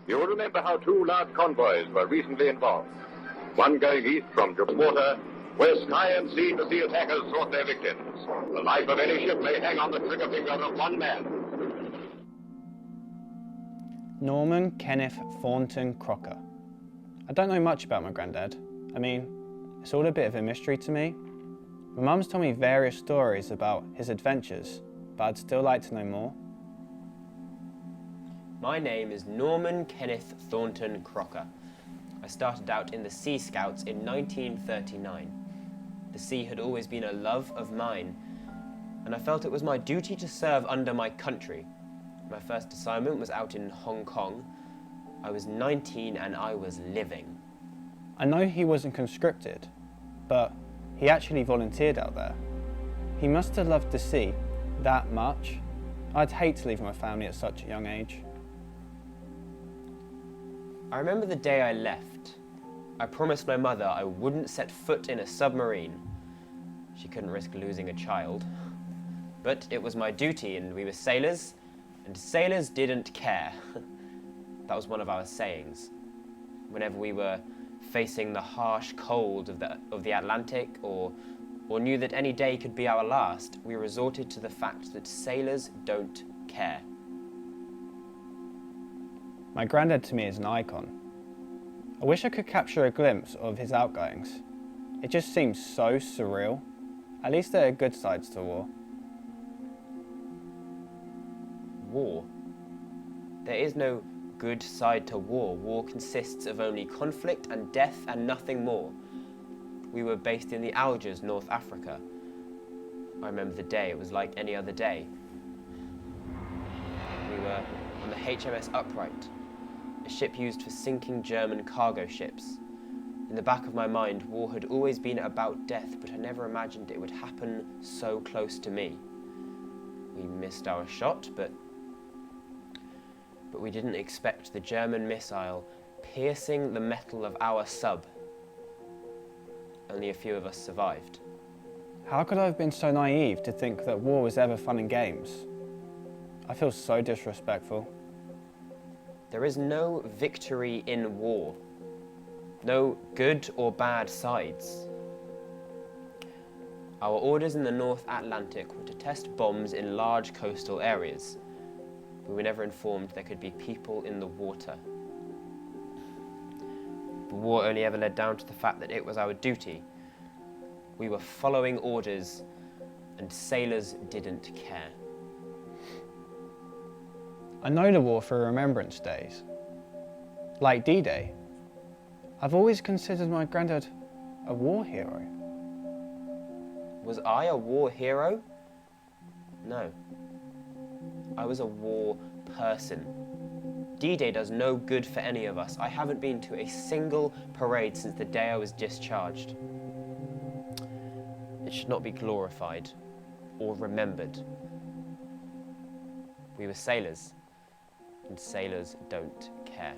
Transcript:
You'll remember how two large convoys were recently involved. One going east from Gibraltar, where sky and sea to sea attackers sought their victims. The life of any ship may hang on the trigger finger of one man. Norman Kenneth Thornton Crocker. I don't know much about my granddad. I mean, it's all a bit of a mystery to me. My mum's told me various stories about his adventures, but I'd still like to know more. My name is Norman Kenneth Thornton Crocker. I started out in the Sea Scouts in 1939. The sea had always been a love of mine, and I felt it was my duty to serve under my country. My first assignment was out in Hong Kong. I was 19 and I was living. I know he wasn't conscripted, but he actually volunteered out there. He must have loved the sea that much. I'd hate to leave my family at such a young age. I remember the day I left. I promised my mother I wouldn't set foot in a submarine. She couldn't risk losing a child. But it was my duty, and we were sailors, and sailors didn't care. That was one of our sayings. Whenever we were facing the harsh cold of the Atlantic, or knew that any day could be our last, we resorted to the fact that sailors don't care. My granddad to me is an icon. I wish I could capture a glimpse of his outgoings. It just seems so surreal. At least there are good sides to war. War. There is no good side to war. War consists of only conflict and death and nothing more. We were based in the Algiers, North Africa. I remember the day. It was like any other day. We were on the HMS Upright, a ship used for sinking German cargo ships. In the back of my mind, war had always been about death, but I never imagined it would happen so close to me. We missed our shot, but we didn't expect the German missile piercing the metal of our sub. Only a few of us survived. How could I have been so naive to think that war was ever fun and games? I feel so disrespectful. There is no victory in war. No good or bad sides. Our orders in the North Atlantic were to test bombs in large coastal areas. We were never informed there could be people in the water. The war only ever led down to the fact that it was our duty. We were following orders, and sailors didn't care. I know the war for Remembrance Days. Like D-Day. I've always considered my granddad a war hero. Was I a war hero? No. I was a war person. D-Day does no good for any of us. I haven't been to a single parade since the day I was discharged. It should not be glorified or remembered. We were sailors, and sailors don't care.